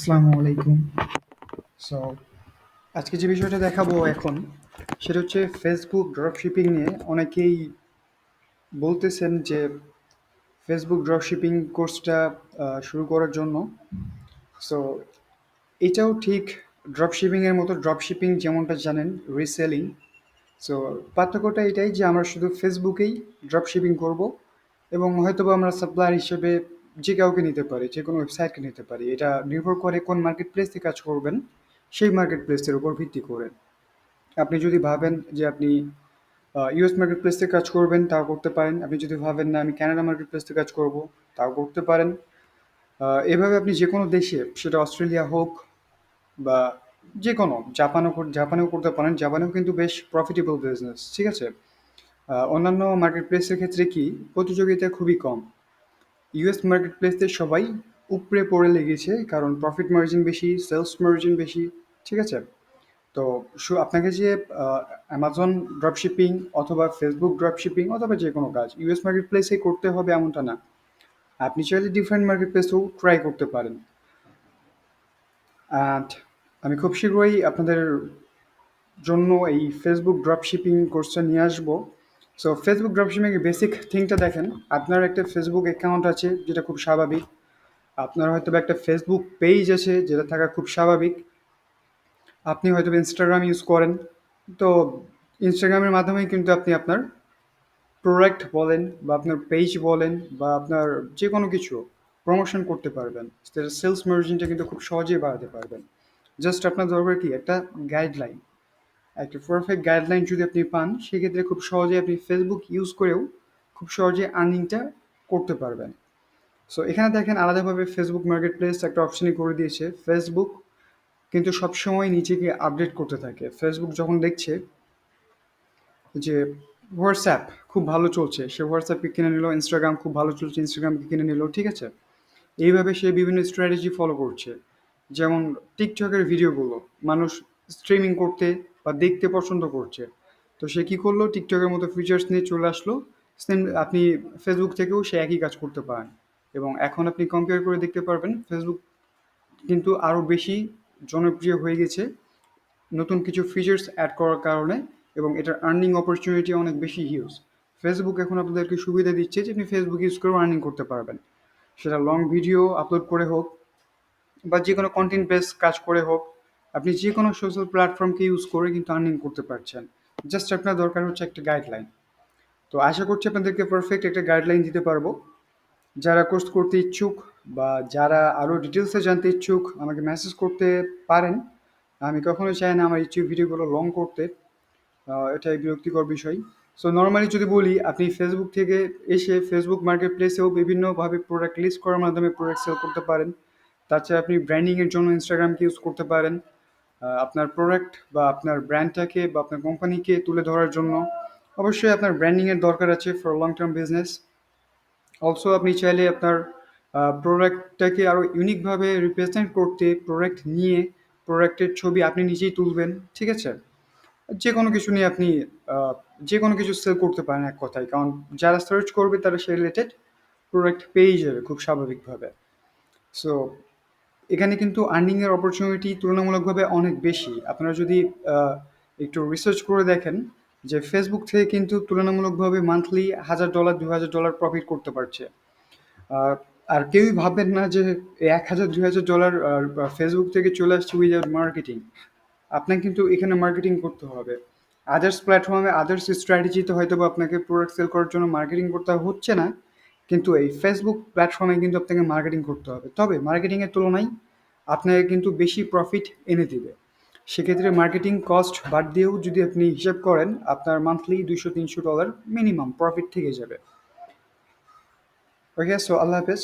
আসসালামু আলাইকুম। সো আজকে যে বিষয়টা দেখাবো এখন সেটা হচ্ছে ফেসবুক ড্রপশিপিং নিয়ে। অনেকেই বলতেছেন যে ফেসবুক ড্রপশিপিং কোর্সটা শুরু করার জন্য। সো এটাও ঠিক ড্রপশিপিংয়ের মতো। ড্রপশিপিং যেমনটা জানেন, রিসেলিং। সো পার্থক্যটা এটাই যে আমরা শুধু ফেসবুকেই ড্রপশিপিং করব এবং হয়তোবা আমরা সাপ্লায়ার হিসেবে যে কাউকে নিতে পারি, যে কোনো ওয়েবসাইটকে নিতে পারি। এটা নির্ভর করে কোন মার্কেট প্লেসে কাজ করবেন, সেই মার্কেট প্লেসের উপর ভিত্তি করে। আপনি যদি ভাবেন যে আপনি ইউএস মার্কেট প্লেস থেকে কাজ করবেন, তাও করতে পারেন। আপনি যদি ভাবেন না আমি কানাডা মার্কেট প্লেস থেকে কাজ করব, তাও করতে পারেন। এভাবে আপনি যে কোনো দেশে, সেটা অস্ট্রেলিয়া হোক বা যে কোনো জাপানেও করতে পারেন। জাপানেও কিন্তু বেশ প্রফিটেবল বিজনেস, ঠিক আছে। অন্যান্য মার্কেট প্লেসের ক্ষেত্রে কি প্রতিযোগিতা খুবই কম। ইউএস মার্কেট প্লেসে সবাই উপরে পড়ে লেগেছে, কারণ প্রফিট মার্জিন বেশি, সেলস মার্জিন বেশি, ঠিক আছে। তো আপনাকে যে অ্যামাজন ড্রপশিপিং অথবা ফেসবুক ড্রপশিপিং অথবা যে কোনো কাজ ইউএস মার্কেট প্লেসে করতে হবে এমনটা না। আপনি চাইলে ডিফারেন্ট মার্কেট প্লেসেও ট্রাই করতে পারেন। অ্যান্ড আমি খুব শীঘ্রই আপনাদের জন্য এই ফেসবুক ড্রপশিপিং কোর্সটা নিয়ে আসবো। সো ফেসবুক ড্রপশিপিংয়ের বেসিক থিংটা দেখেন। আপনার একটা ফেসবুক অ্যাকাউন্ট আছে, যেটা খুব স্বাভাবিক। আপনার হয়তো একটা ফেসবুক পেজ আছে, যেটা থাকা খুব স্বাভাবিক। আপনি হয়তো ইনস্টাগ্রাম ইউজ করেন, তো ইনস্টাগ্রামের মাধ্যমেই কিন্তু আপনি আপনার প্রোডাক্ট বলেন বা আপনার পেজ বলেন বা আপনার যে কোনো কিছু প্রমোশন করতে পারবেন। সেটা সেলস মার্জিনটা কিন্তু খুব সহজেই বাড়াতে পারবেন। জাস্ট আপনার দরকার কি একটা গাইডলাইন। একটা পারফেক্ট গাইডলাইন যদি আপনি পান, সেক্ষেত্রে খুব সহজেই আপনি ফেসবুক ইউজ করেও খুব সহজে আর্নিংটা করতে পারবেন। সো এখানে দেখেন আলাদাভাবে ফেসবুক মার্কেট প্লেস একটা অপশনই করে দিয়েছে। ফেসবুক কিন্তু সবসময় নিজেকে আপডেট করতে থাকে। ফেসবুক যখন দেখছে যে হোয়াটসঅ্যাপ খুব ভালো চলছে, সে হোয়াটসঅ্যাপকে কিনে নিল। ইনস্টাগ্রাম খুব ভালো চলছে, ইনস্টাগ্রামকে কিনে নিল, ঠিক আছে। এইভাবে সে বিভিন্ন স্ট্র্যাটেজি ফলো করছে। যেমন টিকটকের ভিডিওগুলো মানুষ স্ট্রিমিং করতে বা দেখতে পছন্দ করছে, তো সে কী করলো, টিকটকের মতো ফিচার্স নিয়ে চলে আসলো। সেম আপনি ফেসবুক থেকেও সে একই কাজ করতে পারেন। এবং এখন আপনি কম্পেয়ার করে দেখতে পারবেন ফেসবুক কিন্তু আরও বেশি জনপ্রিয় হয়ে গেছে নতুন কিছু ফিচার্স অ্যাড করার কারণে। এবং এটার আর্নিং অপরচুনিটি অনেক বেশি হিউজ। ফেসবুক এখন আপনাদেরকে সুবিধা দিচ্ছে যে আপনি ফেসবুক ইউজ করেও আর্নিং করতে পারবেন। সেটা লং ভিডিও আপলোড করে হোক বা যে কোনো কন্টেন্ট বেস কাজ করে হোক, আপনি যে কোনো সোশ্যাল প্ল্যাটফর্মকে ইউজ করে কিন্তু আর্নিং করতে পারছেন। জাস্ট আপনার দরকার হচ্ছে একটা গাইডলাইন। তো আশা করছি আপনাদেরকে পারফেক্ট একটা গাইডলাইন দিতে পারবো। যারা কোর্স করতে ইচ্ছুক বা যারা আরও ডিটেলসে জানতে ইচ্ছুক, আমাকে মেসেজ করতে পারেন। আমি কখনোই চাই না আমার ইউটিউব ভিডিওগুলো লং করতে, এটাই বিরক্তিকর বিষয়। সো নর্মালি যদি বলি, আপনি ফেসবুক থেকে এসে ফেসবুক মার্কেট প্লেসেও বিভিন্নভাবে প্রোডাক্ট লিস্ট করার মাধ্যমে প্রোডাক্ট সেল করতে পারেন। তাছাড়া আপনি ব্র্যান্ডিংয়ের জন্য ইনস্টাগ্রামকে ইউজ করতে পারেন। আপনার প্রোডাক্ট বা আপনার ব্র্যান্ডটাকে বা আপনার কোম্পানিকে তুলে ধরার জন্য অবশ্যই আপনার ব্র্যান্ডিংয়ের দরকার আছে for long term business. Also আপনি চাইলে আপনার প্রোডাক্টটাকে আরও ইউনিকভাবে রিপ্রেজেন্ট করতে প্রোডাক্ট নিয়ে প্রোডাক্টের ছবি আপনি নিজেই তুলবেন, ঠিক আছে। যে কোনো কিছু নিয়ে আপনি আহ, যে কোনো কিছু সেল করতে পারেন এক কথায়, কারণ যারা সার্চ করবে তারা সেই রিলেটেড প্রোডাক্ট পেয়ে যাবে খুব স্বাভাবিকভাবে। সো এখানে কিন্তু আর্নিংয়ের অপরচুনিটি তুলনামূলকভাবে অনেক বেশি। আপনারা যদি আহ, একটু রিসার্চ করে দেখেন যে ফেসবুক থেকে কিন্তু তুলনামূলকভাবে মান্থলি $1000 $2000 প্রফিট করতে পারছে। আর আর কেউই ভাববেন না যে এই 1000 $2000 ফেসবুক থেকে চলে আসছে উইদাউট মার্কেটিং। আপনাকে কিন্তু এখানে মার্কেটিং করতে হবে। আদার্স প্ল্যাটফর্মে আদার্স স্ট্র্যাটেজিতে হয়তো বা আপনাকে প্রোডাক্ট সেল করার জন্য মার্কেটিং করতে হচ্ছে না, কিন্তু এই ফেসবুক প্ল্যাটফর্মে কিন্তু আপনাকে মার্কেটিং করতে হবে। তবে মার্কেটিংয়ের তুলনায় আপনাকে কিন্তু বেশি প্রফিট এনে দিবে। সেক্ষেত্রে মার্কেটিং কস্ট বাদ দিয়েও যদি আপনি হিসাব করেন, আপনার মান্থলি $200-300 মিনিমাম প্রফিট থেকে যাবে। ওকে, সো আল্লাহ হাফেজ।